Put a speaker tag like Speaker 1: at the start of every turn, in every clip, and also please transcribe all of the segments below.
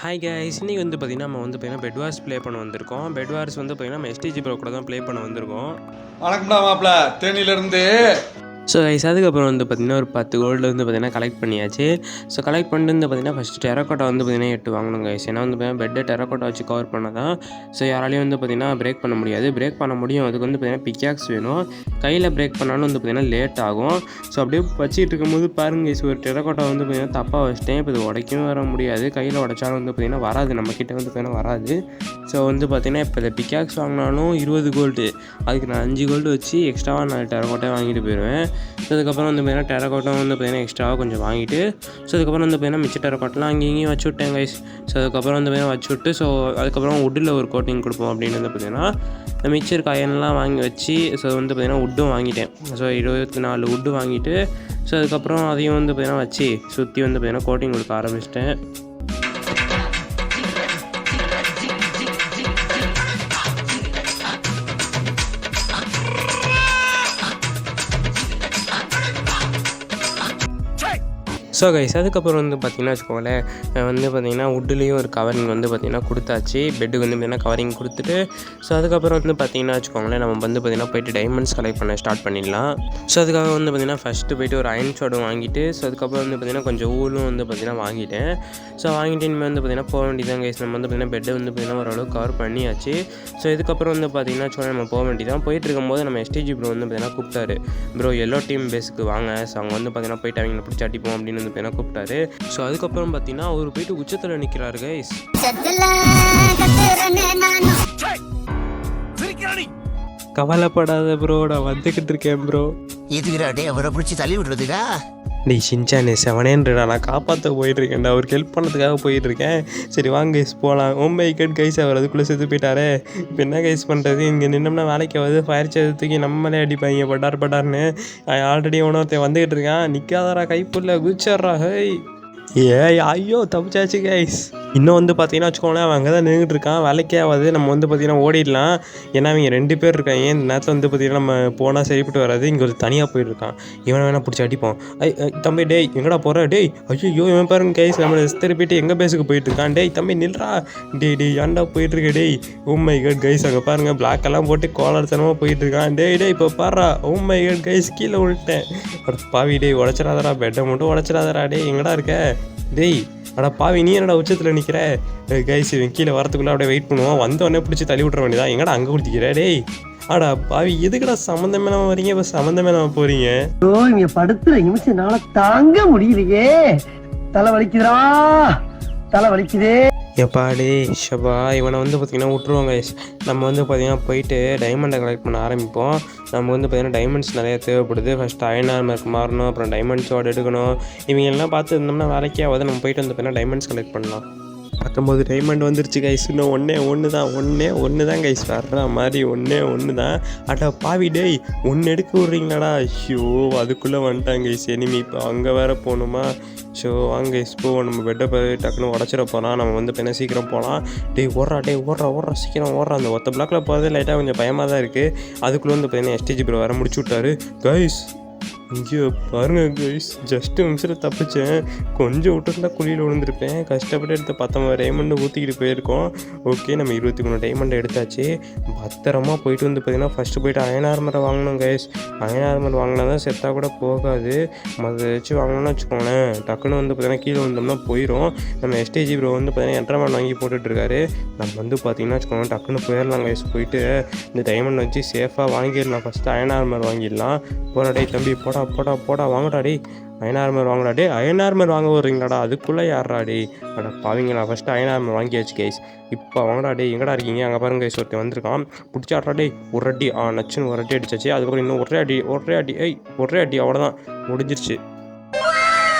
Speaker 1: Hi guys, இன்னைக்கு வந்து பார்த்தீங்கன்னா, நம்ம வந்து பார்த்தீங்கன்னா பெட் வார்ஸ் ப்ளே பண்ண வந்திருக்கோம். பெட் வார்ஸ் வந்து பார்த்தீங்கன்னா, நம்ம எஸ்டிஜி ப்ரோ கூட தான் ப்ளே பண்ண வந்திருக்கோம்.
Speaker 2: வணக்கம்டா மாப்ள, தேனியிலேருந்து.
Speaker 1: ஸோ கைஸ், அதுக்கப்புறம் வந்து பார்த்தீங்கன்னா, ஒரு 10 கோல்டு வந்து பார்த்தீங்கன்னா கலெக்ட் பண்ணியாச்சு. ஸோ கலெக்ட் பண்ணிட்டு வந்து பார்த்தீங்கன்னா, ஃபஸ்ட்டு டெரக்கோட்டா வந்து பார்த்தீங்கன்னா 8 வாங்கணும் கைஸ். ஏன்னா வந்து பார்த்தீங்கன்னா பெட்டை டெரக்கோட்டா வச்சு கவர் பண்ணால் தான் ஸோ யாராலையும் வந்து பார்த்தீங்கன்னா பிரேக் பண்ண முடியாது. பிரேக் பண்ண முடியும், அதுக்கு வந்து பார்த்தீங்கன்னா பிக்காக்ஸ் வேணும். கையில் பிரேக் பண்ணாலும் வந்து பார்த்தீங்கன்னா லேட் ஆகும். ஸோ அப்படியே வச்சுட்டு இருக்கும்போது பாருங்க கைஸ், ஒரு டெரக்கோட்டா வந்து பார்த்தீங்கன்னா தப்பாக வச்சிட்டேன். இப்போ இது உடைக்கவும் வர முடியாது. கையில் உடைச்சாலும் வந்து பார்த்தீங்கன்னா வராது, நம்மக்கிட்ட வந்து பார்த்தீங்கன்னா வராது. ஸோ வந்து பார்த்தீங்கன்னா இப்போ இந்த பிக்காக்ஸ் வாங்கினாலும் 20 கோல்டு, அதுக்கு நான் 5 கோல்டு வச்சு எக்ஸ்ட்ராவாக 4 டெரக்கோட்டா வாங்கிட்டு போயிடுவேன். ஸோ அதுக்கப்புறம் வந்து பார்த்தீங்கன்னா டெரக்கோட்டம் வந்து பார்த்தீங்கன்னா எக்ஸ்ட்ராவாக கொஞ்சம் வாங்கிட்டு, ஸோ அதுக்கப்புறம் வந்து பார்த்தீங்கன்னா மிச்ச டெரக்கோட்டெலாம் அங்கேயும் வச்சு விட்டேன் கைஸ். ஸோ அதுக்கப்புறம் வந்து பார்த்தீங்கன்னா வச்சு விட்டு, ஸோ அதுக்கப்புறம் வுட்டில் ஒரு கோட்டிங் கொடுப்போம் அப்படின்னு வந்து பார்த்தீங்கன்னா மிச்சர் காயெல்லாம் வாங்கி வச்சு, ஸோ வந்து பார்த்தீங்கன்னா வுட்டும் வாங்கிட்டேன். ஸோ 24 வுட்டு வாங்கிட்டு, ஸோ அதுக்கப்புறம் அதையும் வந்து பார்த்தீங்கன்னா வச்சு சுற்றி வந்து பார்த்தீங்கன்னா கோட்டிங் கொடுக்க ஆரம்பிச்சிட்டேன். ஸோ கைஸ், அதுக்கப்புறம் வந்து பார்த்திங்கன்னா வச்சுக்கோங்களேன், வந்து பார்த்திங்கன்னா வுட்லேயும் ஒரு கவரிங் வந்து பார்த்திங்கன்னா கொடுத்தாச்சு. பெட்டுக்கு வந்து பார்த்திங்கன்னா கவரிங் கொடுத்துட்டு, ஸோ அதுக்கப்புறம் வந்து பார்த்திங்கன்னா வச்சுக்கோங்களேன், நம்ம வந்து பார்த்திங்கன்னா போய்ட்டு டைமண்ட்ஸ் கலெக்ட் பண்ண ஸ்டார்ட் பண்ணிடலாம். ஸோ அதுக்காக வந்து பார்த்திங்கன்னா ஃபஸ்ட்டு போய்ட்டு ஒரு அயன் ஷாடும் வாங்கிட்டு, ஸோ அதுக்கப்புறம் வந்து பார்த்திங்கன்னா கொஞ்சம் ஊலும் வந்து பார்த்திங்கன்னா வாங்கிட்டேன். ஸோ வாங்கிட்டு இனிமேல் வந்து பார்த்திங்கன்னா போக வேண்டியதான் கைஸ். நம்ம வந்து பார்த்திங்கன்னா பெட்டை வந்து பார்த்திங்கன்னா ஓரளவுக்கு கவர் பண்ணியாச்சு. ஸோ இதுக்கப்புறம் வந்து பார்த்திங்கன்னா வச்சுக்கோங்களேன், நம்ம போக வேண்டியதான். போயிட்டு இருக்கும்போது நம்ம எஸ்டிஜி ப்ரோ வந்து பார்த்திங்கன்னா கூப்பிட்டாரு, ப்ரோ எல்லோ டீம் பேஸுக்கு வாங்க, ஸோ அவங்க வந்து பார்த்திங்கன்னா போய்ட்டு அவங்களை பிடிச்சி அடிப்போம் அப்படின்னு வந்து கூப்பிட்டாரு. ஸோ அதுக்கப்புறம் பார்த்தீங்கன்னா அவர் போயிட்டு உச்சத்தில் நிற்கிறாரு கைஸ். கவலைப்படாத ப்ரோ, நான் வந்துக்கிட்டு இருக்கேன் ப்ரோ.
Speaker 3: இதுக்குறாடே அவரை பிடிச்சி தள்ளி விடுறதுக்கா?
Speaker 1: டேய் ஷின்சானே, செவனேன்றா, நான் காப்பாற்ற போயிட்டுருக்கேன்டா, அவருக்கு ஹெல்ப் பண்ணதுக்காக போயிட்டுருக்கேன். சரி வாங்க கைஸ் போகலாம். மை காட் கைஸ், அவர் அதுக்குள்ளே செத்து போயிட்டாரே. இப்போ என்ன கைஸ் பண்ணுறது? இங்கே நின்னோம்னா வேலைக்கு ஆகுது, ஃபயர் சேர் தூக்கி நம்மளே அடிப்பாங்க பட்டார்னு. ஆல்ரெடி ஒன்றொருத்தன் வந்துக்கிட்டு இருக்கான். நிற்காதாரா, கைப்புள்ள குதிச்சிட்றா. ஹேய் ஐயோ தப்பிச்சாச்சு கைஸ். இன்னும் வந்து பார்த்தீங்கன்னா வச்சுக்கோங்களேன், அவன் அங்கே தான் நின்றுட்டு இருக்கான். வேலைக்கே ஆகாது, நம்ம வந்து பார்த்தீங்கன்னா ஓடிடலாம். ஏன்னா அவங்க 2 பேர் இருக்காங்க. இந்த நேரத்தில் வந்து பார்த்தீங்கன்னா நம்ம போனால் சரிப்பட்டு வராது. இங்கே ஒரு தனியாக போயிட்டுருக்கான். இவனை வேணால் பிடிச்சி அடிப்போம். தம்பி டேய் எங்கடா போகிற? டேய் ஐயோ இவன் பாருங்க கைஸ், நம்ம திருப்பிட்டு எங்கள் பேஸுக்கு போயிட்டுருக்கான். டேய் தம்பி நில்றா. டேய் ஏன்டா போயிட்டுருக்க? டேய் மை காட் கைஸ், அங்கே பாருங்கள் பிளாக் எல்லாம் போட்டு கோலர்த்தனமாக போயிட்டுருக்கான். டேய் இப்போ பாடுறா. மை காட் கைஸ், கீழே விட்டேன். பாவி டேய் உடச்சிடாதரா, பெட்டை மட்டும் உடச்சிடாதரா. டேய் எங்கடா இருக்க? டேய் அடா பாவி, நீ என்னடா உச்சத்தில் நிற்கிற? கைஸ் இவன் கீழே வரத்துக்குள்ளே அப்படியே வெயிட் பண்ணுவோம். வந்தோடனே பிடிச்சி தள்ளி விட்ற வேண்டியதான். எங்கடா அங்கே குடிக்கிற? டேய் அடா பாவி, எதுக்கடா சம்மந்தமே நம்ம வரீங்க? இப்போ சம்மந்தமே நம்ம போகிறீங்க.
Speaker 4: இங்க படுத்துற நிமிஷம்னால தாங்க முடியலையே. தலை வலிக்குதுடா, தலை வலிக்குதே.
Speaker 1: எப்பாடே ஷபா, இவனை வந்து பார்த்திங்கன்னா விட்ருவாங்க. நம்ம வந்து பார்த்திங்கன்னா போயிட்டு டைமண்டை கலெக்ட் பண்ண ஆரம்பிப்போம். நமக்கு வந்து பார்த்திங்கன்னா டைமண்ட்ஸ் நிறையா தேவைப்படுது. ஃபஸ்ட்டு அயன் ஆர்மருக்கு மாறணும், அப்புறம் டைமண்ட்ஸோடு எடுக்கணும். இவங்கெல்லாம் பார்த்து இருந்தோம்னா வேலைக்கே ஆகாது. நம்ம போயிட்டு வந்து பார்த்திங்கன்னா டைமண்ட்ஸ் கலெக்ட் பண்ணலாம். 19 டைமண்ட் வந்துருச்சு கைஸ். இன்னும் ஒன்று தான் கைஸ் வர்ற மாதிரி. ஒன்று தான். அட்டா பாவி டேய், ஒன்று எடுக்க விட்றீங்களாடா? ஐயோ அதுக்குள்ளே வந்துட்டாங்க கைஸ் எனிமி. இப்போ அங்கே வேறு போகணுமா? ஸோ வாங்க கைஸ் போவோம். நம்ம பெட்டை போய் டக்குன்னு உடச்சிட போகலாம். நம்ம வந்து இப்போ என்ன சீக்கிரம் போகலாம். டேய் ஓடுறா சீக்கிரம் ஓடுறா. அந்த ஒத்த பிளாக்கில் போகிறது லைட்டாக கொஞ்சம் பயமாக தான் இருக்குது. அதுக்குள்ளே வந்து பார்த்தீங்கன்னா எஸ்டிஜி ப்ரோ வேறு முடிச்சு விட்டாரு கைஸ். ஐயோ பாருங்க கைஸ், ஜஸ்ட்டு நிமிஷத்தில் தப்பிச்சேன். கொஞ்சம் விட்டுருந்தா குழியில் விழுந்திருப்பேன். கஷ்டப்பட்டு எடுத்த 19 டைமண்டு ஊற்றிக்கிட்டு போயிருக்கோம். ஓகே, நம்ம 23 டைமண்ட் எடுத்தாச்சு. பத்திரமா போயிட்டு வந்து பார்த்திங்கன்னா ஃபஸ்ட்டு போய்ட்டு அயன் ஆர்மரை வாங்கணும் கைஸ். அயன் ஆர்மர் வாங்கினா தான் செத்தாக கூட போகாது. அதை வச்சு வாங்கினோம்னா வச்சுக்கோங்களேன், டக்குன்னு வந்து பார்த்திங்கன்னா கீழே வந்தோம்னா போயிடும். நம்ம எஸ்டிஜி ப்ரோ வந்து பார்த்திங்கன்னா என்ட்ரமேன் வாங்கி போட்டுட்ருக்காரு. நம்ம வந்து பார்த்திங்கன்னா வச்சுக்கோங்களேன் டக்குன்னு போயிடலாம் கைஸ். போயிட்டு இந்த டைமண்ட் வச்சு சேஃபாக வாங்கிடலாம். ஃபஸ்ட்டு அயன் ஆர்மர் வாங்கிடலாம். போடா டே தம்பி, போடா வாங்கடா டே. அயன் ஆர்மர் வாங்கடா டே. அயன் ஆர்மர் வாங்க வர்றீங்களாடா? அதுக்குள்ளே யாரா டே? அட பாவீங்களா, ஃபஸ்ட்டு அயன் ஆர்மர் வாங்கியாச்சு கைஸ். இப்போ வாங்கடா டே. எங்கடா இருக்கீங்க? அங்கே பாருங்க கைஸ், ஒருத்தன் வந்திருக்கான். பிடிச்சாட்றா டே. ஒரு அடி நச்சுன்னு ஒரு அடி அடிச்சாச்சு. அதுக்கப்புறம் இன்னும் ஒரே அடி அவ்வளோதான், முடிஞ்சிருச்சு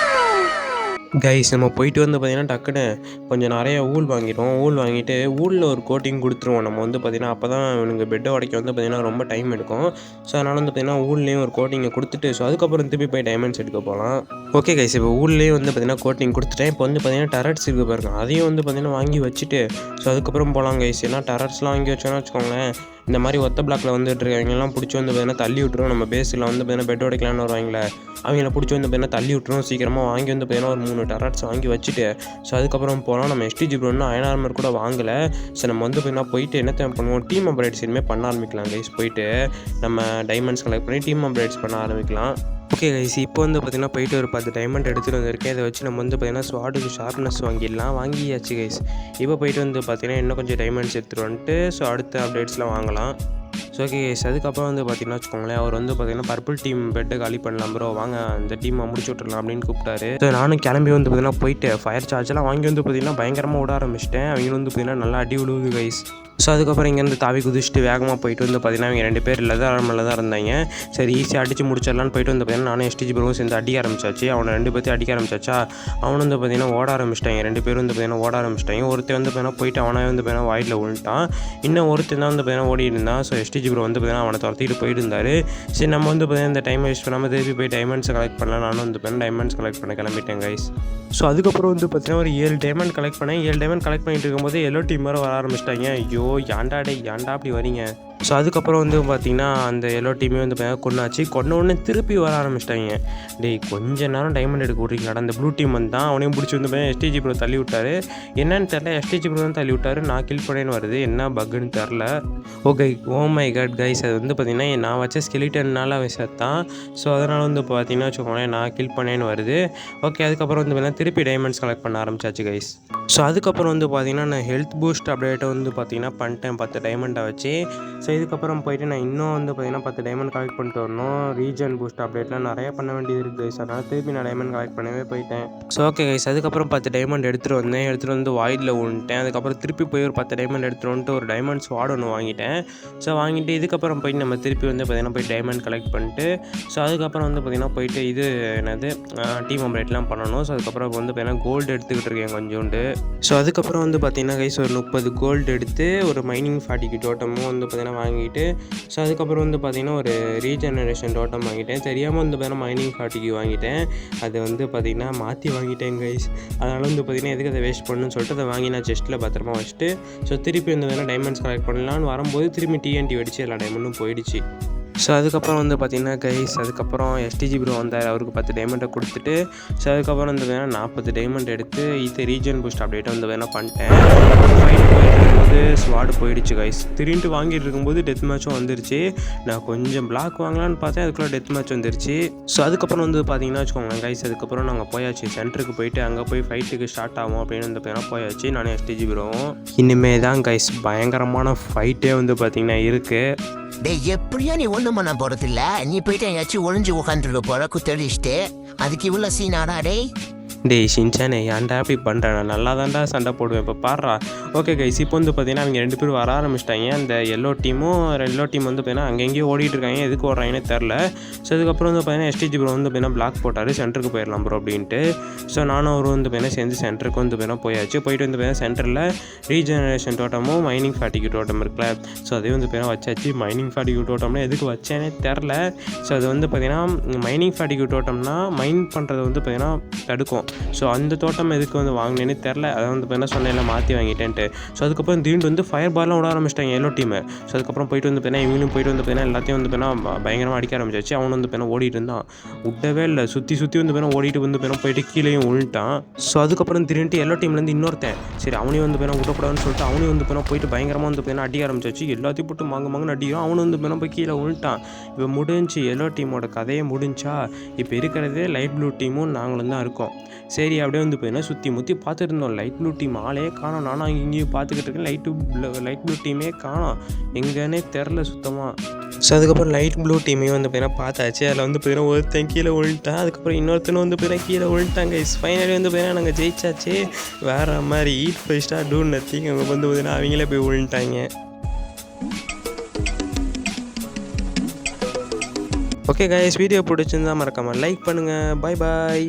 Speaker 1: கைஸ். நம்ம போயிட்டு வந்து பார்த்திங்கன்னா டக்குன்னு கொஞ்சம் நிறைய ஊல் வாங்கிடுவோம். ஊல் வாங்கிட்டு ஊலில் ஒரு கோட்டிங் கொடுத்துருவோம். நம்ம வந்து பார்த்திங்கன்னா அப்போ தான் இவனுக்கு பெட்டை உடைக்க வந்து பார்த்திங்கன்னா ரொம்ப டைம் எடுக்கும். ஸோ அதனால் வந்து பார்த்திங்கன்னா ஊல்லேயும் ஒரு கோட்டிங்கை கொடுத்துட்டு, ஸோ அதுக்கப்புறம் திருப்பி போய் டைமண்ட்ஸ் எடுக்க போகலாம். ஓகே கைஸ், இப்போ ஊர்லேயே வந்து பார்த்திங்கன்னா கோட்டிங் கொடுத்துட்டேன். இப்போ வந்து பார்த்திங்கன்னா டரட்ஸ் இருக்குது பாருங்க, அதையும் வந்து பார்த்திங்கன்னா வாங்கி வச்சுட்டு ஸோ அதுக்கப்புறம் போகலாம் கைஸ். ஏன்னா டரட்ஸ்லாம் வாங்கி வச்சோன்னா வச்சுக்கோங்களேன், இந்த மாதிரி ஒத்த பிளாக்ல வந்துட்டு இருக்கவங்கலாம் பிடிச்சி வந்து பார்த்தீங்கன்னா தள்ளி விட்டுரும். நம்ம பேஸில் வந்து பார்த்தீங்கன்னா பெட் உடைக்கலான்னு வருவாங்களே, அவங்கள பிடிச்சி வந்து பார்த்தீங்கன்னா தள்ளி விட்டுரும். சீக்கிரமாக வாங்கி வந்து பார்த்தீங்கன்னா ஒரு 3 டெரட்ஸ் வாங்கி வச்சுட்டு ஸோ அதுக்கப்புறம் போகலாம். நம்ம STG ப்ரோ இன்னும் அயன் ஆர்மர் கூட வாங்கலை. ஸோ நம்ம வந்து பார்த்தீங்கன்னா போயிட்டு என்ன தேவை பண்ணுவோம், டீம் அப்கிரேட்ஸ் இனிமேல் பண்ண ஆரம்பிக்கலாம் கைஸ். போயிட்டு நம்ம டைமண்ட்ஸ் கலெக்ட் பண்ணி டீம் அப்கிரேட்ஸ் பண்ண ஆரம்பிக்கலாம். ஓகே கைஸ், இப்போ வந்து பார்த்தீங்கன்னா போயிட்டு ஒரு 10 டைமண்ட் எடுத்துகிட்டு வந்திருக்கேன். இதை வச்சு நம்ம வந்து பார்த்தீங்கன்னா ஸ்வாடுக்கு ஷார்ப்னஸ் வாங்கியாச்சு கைஸ். இப்போ போயிட்டு வந்து பார்த்தீங்கன்னா இன்னும் கொஞ்சம் டைமண்ட்ஸ் எடுத்துகிட்டு வந்துட்டு ஸோ அடுத்த அப்டேட்ஸ்லாம் வாங்கலாம். ஸோ ஓகே கைஸ், அதுக்கப்புறம் வந்து பார்த்தீங்கன்னா வச்சுக்கோங்களேன், அவர் வந்து பார்த்தீங்கன்னா பர்பிள் டீம் பெட்டை காலி பண்ணலாம் ப்ரோ, வாங்க அந்த டீமை முடிச்சு விட்றலாம் அப்படின்னு கூப்பிட்டாரு. ஸோ நானும் கிளம்பி வந்து பார்த்தீங்கன்னா போயிட்டு ஃபயர் சார்ஜெலாம் வாங்கி வந்து பார்த்தீங்கன்னா பயங்கரமாக விட ஆரம்பிச்சிட்டேன். அவங்க வந்து பார்த்தீங்கன்னா நல்லா அடி விழுவுது கைஸ். ஸோ அதுக்கப்புறம் இங்கேருந்து தாவி குதிச்சுட்டு வேகமாக போயிட்டு வந்து பார்த்தீங்கன்னா அவங்க 2 பேர் லெதர் ஆர்மரில் தான் இருந்தாங்க. சரி ஈஸியாக அடிச்சு முடிச்சிடலான்னு போயிட்டு வந்து பார்த்தீங்கன்னா நானும் STG ப்ரோவும் சேர்ந்து அடிக்க ஆரம்பிச்சாச்சு. அவனை 2 பேர்த்தையும் அடிக்க ஆரம்பிச்சாச்சா, அவனு வந்து பார்த்தீங்கன்னா ஓட ஆரம்பிச்சிட்டாங்க. 2 பேரும் வந்து பார்த்தீங்கன்னா ஓட ஆரம்பிச்சிட்டாங்க. ஒருத்தர் வந்து பார்த்தீங்கன்னா போயிட்டு அவனே வந்து பார்த்தீங்கன்னா வாயிலில் விழுந்துட்டான். இன்னும் ஒருத்தர் தான் வந்து பார்த்தீங்கன்னா ஓடி இருந்தான். ஸோ STG ப்ரோ வந்து பார்த்தீங்கன்னா அவனை துரத்திட்டு போயிட்டு இருந்தார். சரி நம்ம வந்து பார்த்தீங்கன்னா இந்த டைம் வேஸ்ட் பண்ணாமல் திருப்பி போய் டைமண்ட்ஸ் கலெக்ட் பண்ணலாம். நானும் வந்து பார்த்தீங்கன்னா டைமண்ட்ஸ் கலெக்ட் பண்ண கிளம்பிட்டேன் கைஸ். ஸோ அதுக்கப்புறம் வந்து பார்த்தீங்கன்னா ஒரு 7 டைமண்ட் கலெக்ட் பண்ணேன். 7 டைமண்ட் கலெக்ட் பண்ணிட்டு இருக்கும்போது எல்லோ டீம் வர ஆரம்பிச்சிட்டாங்க. ஐயோ ஏன்டா அப்படி வரீங்க. ஸோ அதுக்கப்புறம் வந்து பார்த்திங்கன்னா அந்த எல்லோ டீமே வந்து கொண்டாச்சு. கொன்ன உடனே திருப்பி வர ஆரம்பிச்சிட்டாங்க. டேய் கொஞ்ச நேரம் டைமண்ட் எடுக்க விட்றீங்களாடா. அந்த ப்ளூ டீம் வந்து தான் அவனையும் பிடிச்சி வந்து STG ப்ரோ தள்ளி விட்டார். என்னன்னு தெரில, STG ப்ரோ தான் தள்ளி விட்டார். நான் கில் பண்ணேன்னு வருது, என்ன பக்குன்னு தெரில. Okay oh my God guys, அது வந்து பார்த்திங்கன்னா நான் வச்ச ஸ்கெலிட்டன்னால அவன் செத்தான். ஸோ அதனால் வந்து பார்த்திங்கன்னா வச்சுக்கோங்களேன் நான் கில் பண்ணேன்னு வருது. ஓகே அதுக்கப்புறம் வந்து பார்த்திங்கன்னா திருப்பி டைமண்ட்ஸ் கலெக்ட் பண்ண ஆரம்பிச்சாச்சு கைஸ். ஸோ அதுக்கப்புறம் வந்து பார்த்திங்கன்னா நான் ஹெல்த் பூஸ்ட் அப்டேட்டை வந்து பார்த்திங்கன்னா பண்ணிட்டேன் 10 டைமண்டை வச்சு. ஸோ இதுக்கப்புறம் போயிட்டு நான் இன்னும் வந்து பார்த்திங்கன்னா 10 டைமண்ட் கலெக்ட் பண்ணிட்டு வரணும். ரீஜன் பூஸ்ட் அப்டேட்லாம் நிறையா பண்ண வேண்டியது இருக்குது கைஸ். அதனால் திருப்பி நான் டைமண்ட் கலெக்ட் பண்ணவே போயிட்டேன். ஸோ ஓகே கைஸ், அதுக்கப்புறம் 10 டைமண்ட் எடுத்துகிட்டு வந்து வாயிலில் விழுந்துட்டேன். அதுக்கப்புறம் திருப்பி போய் ஒரு 10 டைமண்ட் எடுத்துகிட்டு வந்துட்டு ஒரு டைமண்ட் ஸ்வாட் ஒன்று வாங்கிட்டேன். ஸோ வாங்கிட்டு இதுக்கப்புறம் போயிட்டு நம்ம திருப்பி வந்து பார்த்திங்கன்னா போய் டைமண்ட் கலெக்ட் பண்ணிட்டு ஸோ அதுக்கப்புறம் வந்து பார்த்திங்கன்னா போயிட்டு இது என்னது டீம் அப்டேட்லாம் பண்ணணும். ஸோ அதுக்கப்புறம் வந்து பார்த்திங்கன்னா கோல்டு எடுத்துக்கிட்டு இருக்கேன் கொஞ்சோண்டு. ஸோ அதுக்கப்புறம் வந்து பார்த்திங்கன்னா கைஸ் ஒரு 30 கோல்டு எடுத்து ஒரு மைனிங் 40 டோட்டமும் வந்து பார்த்திங்கன்னா வாங்கிட்டு ஸோ அதுக்கப்புறம் வந்து பார்த்திங்கன்னா ஒரு ரீஜெனரேஷன் டோட்டம் வாங்கிட்டேன். தெரியாமல் வந்து பார்த்திங்கன்னா மைனிங் 40 வாங்கிட்டேன். அது வந்து பார்த்திங்கன்னா மாற்றி வாங்கிட்டேன் கைஸ். அதனால் வந்து பார்த்திங்கன்னா எதுக்கு அதை வேஸ்ட் பண்ணணும்னு சொல்லிட்டு அதை வாங்கி நான் செஸ்ட்டில் பத்திரமா வச்சுட்டு ஸோ திருப்பி வந்து பார்த்திங்கன்னா டைமண்ட்ஸ் கலெக்ட் பண்ணலான்னு வரும்போது திரும்பி TNT வெடிச்சு எல்லா டைமண்டும் போயிடுச்சு. ஸோ அதுக்கப்புறம் வந்து பார்த்திங்கன்னா கைஸ் அதுக்கப்புறம் STG ப்ரோ வந்தார். அவருக்கு 10 டைமண்டை கொடுத்துட்டு ஸோ அதுக்கப்புறம் வந்து வேணால் 40 டைமண்ட் எடுத்து இது ரீஜன் பூஸ்ட் அப்டேட்டை வந்து வேணால் பண்ணிட்டேன். ஃபைட் போயிட்டு இருக்கும்போது ஸ்வாடு போயிடுச்சு கைஸ். திரும்பிட்டு வாங்கிட்டு இருக்கும்போது டெத் மேட்சும் வந்துருச்சு. நான் கொஞ்சம் பிளாக் வாங்கலான்னு பார்த்தேன், அதுக்குள்ளே டெத் மேட்ச் வந்துருச்சு. ஸோ அதுக்கப்புறம் வந்து பார்த்திங்கன்னா வச்சுக்கோங்களேன் கைஸ் அதுக்கப்புறம் நாங்கள் போயாச்சு சென்டருக்கு போயிட்டு அங்கே போய் ஃபைட்டுக்கு ஸ்டார்ட் ஆகும் அப்படின்னு வந்து பார்த்தீங்கன்னா போயாச்சு நானும் STG ப்ரோவும். இனிமேல் தான் கைஸ் பயங்கரமான ஃபைட்டே வந்து பார்த்திங்கன்னா இருக்குது.
Speaker 3: டேய் எப்படியோ நீ ஒண்ணும் பண்ண போறதில்ல, நீ போயிட்டு எங்கேயாச்சும் ஒளிஞ்சு உட்காந்துருக்க போற குத்தடிச்சுட்டு. அதுக்கு இவ்வளோ சீனாடா டேய்.
Speaker 1: டேய் ஷின்சானே ஏன்டா அப்படி பண்ணுறேன், நான் நல்லா தான்டா சண்டை போடுவேன் இப்போ பாடுறா. ஓகே கைஸ் இப்போ வந்து பார்த்தீங்கன்னா அவங்க 2 பேரும் வர ஆரம்பிச்சிட்டாங்க. அந்த எல்லோ டீம் வந்து பார்த்தீங்கன்னா அங்கெங்கேயும் ஓடிட்டு இருக்காங்க, எதுக்கு ஓடுறாங்கன்னே தெரில. ஸோ அதுக்கப்புறம் வந்து பார்த்தீங்கன்னா STG ப்ரோ வந்து பார்த்தீங்கன்னா பிளாக் போட்டார் சென்டருக்கு போயிடலாம் ப்ரோ அப்படின்ட்டு. ஸோ நானும் அவரும் வந்து பார்த்தீங்கன்னா சேர்ந்து சென்டருக்கு வந்து பார்த்தீங்கன்னா போயாச்சு. போயிட்டு வந்து பார்த்தீங்கன்னா சென்டரில் ரீஜெனரேஷன் டோட்டமும் மைனிங் 40 டோட்டம் இருக்குல்ல ஸோ அதே வந்து பார்த்தீங்கன்னா வச்சாச்சு. மைனிங் 40 டோட்டம்னா எதுக்கு வச்சேனே தெரில. ஸோ அது வந்து பார்த்தீங்கன்னா மைனிங் 40 டோட்டம்னா மைன் பண்ணுறது வந்து பார்த்தீங்கன்னா தடுக்கும். ஸோ அந்த தோட்டம் எதுக்கு வந்து வாங்கினேன்னு தெரில. அதை வந்து பார்த்தீங்கன்னா சொன்னேன் மாற்றி வாங்கிட்டேன்ட்டு. ஸோ அதுக்கப்புறம் திடீர்னு வந்து ஃபயர் பால்லாம் விட ஆரம்பிச்சிட்டாங்க எல்லோ டீமை. ஸோ அதுக்கப்புறம் போயிட்டு வந்து பார்த்தீங்கன்னா இவங்களும் போயிட்டு வந்து பார்த்தீங்கன்னா எல்லாத்தையும் வந்து பார்த்தீங்கன்னா பயங்கரமாக அடிக்க ஆரம்பிச்சாச்சு. அவனு வந்து பார்த்தீங்கன்னா ஓடிட்டு இருந்தான், விட்டவே இல்லை, சுற்றி வந்து பார்த்தீங்கன்னா ஓடிட்டு வந்து பார்த்தீங்கன்னா போயிட்டு கீழேயும் விழுந்துட்டான். ஸோ அதுக்கப்புறம் திடீர்னு எல்லோ டீம்லேருந்து இன்னொருத்தன் சரி அவனையும் வந்து பார்த்தீங்கன்னா விடக்கூடாதுன்னு சொல்லிட்டு அவனையும் வந்து பார்த்தீங்கன்னா போயிட்டு பயங்கரமாக வந்து பார்த்தீங்கன்னா அடிக்க ஆரம்பிச்சாச்சு. எல்லாத்தையும் போட்டு மாங்கன்னு அடிக்கிறோம். அவனு வந்து பார்த்தீங்கன்னா போய் கீழே விழுந்துட்டான். இப்போ முடிஞ்சு எல்லோ டீமோட கதையை முடிஞ்சா. இப்போ இருக்கிறதே லைட் ப்ளூ டீமும் நாங்களும் தான் இருக்கோம். சரி அப்படியே வந்து பார்த்தீங்கன்னா சுற்றி முற்றி பார்த்துட்டு இருந்தோம். லைட் ப்ளூ டீம் ஆளே காணோம். நானும் அங்கே இங்கேயும் பார்த்துக்கிட்டு இருக்கேன். லைட் ப்ளூ டீமே காணோம், எங்கன்னே தெரில சுத்தமாக. ஸோ அதுக்கப்புறம் லைட் ப்ளூ டீமையும் வந்து பார்த்தீங்கன்னா பார்த்தாச்சு. அதில் வந்து பார்த்தீங்கன்னா ஒருத்தன் கீழே விழுந்துட்டான். அதுக்கப்புறம் இன்னொருத்தனும் வந்து பார்த்தீங்கன்னா கீழே விழுந்துட்டாங்க. ஃபைனலி வந்து பார்த்தீங்கன்னா நாங்கள் ஜெயிச்சாச்சு. வேறு மாதிரி ஈட் 5 ஸ்டார் டூ நத்திங். அவங்க வந்து பார்த்தீங்கன்னா அவங்களே போய் விழுந்துட்டாங்க. ஓகே கைஸ் வீடியோ பிடிச்சிருந்தா மறக்காமல் லைக் பண்ணுங்கள். பாய்.